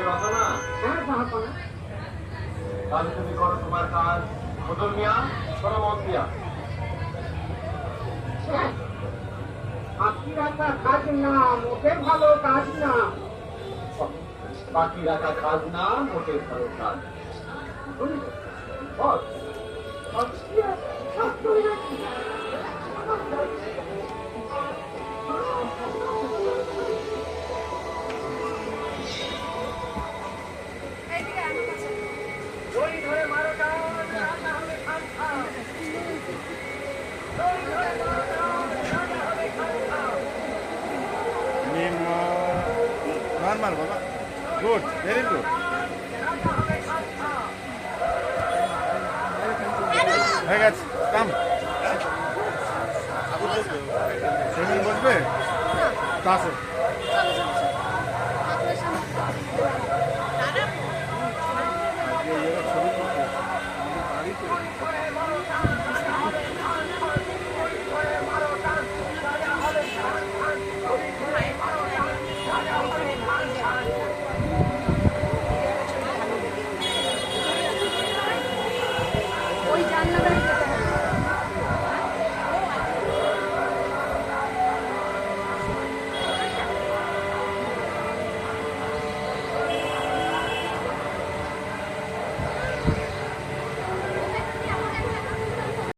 রচনা? হ্যাঁ জাহাপনা। তাহলে তুমি করো তোমার কাজ। ফজল মিয়া, শোনো মন দিয়া। বাকি রাখা কাজ না, মোটে ভালো কাজ না। বাকি রাখা কাজ না, মোটে ভালো কাজ। বল। Normal, Baba. Good, very good. হয়ে গেছে, কাম। সেদিন বসবে? আসো।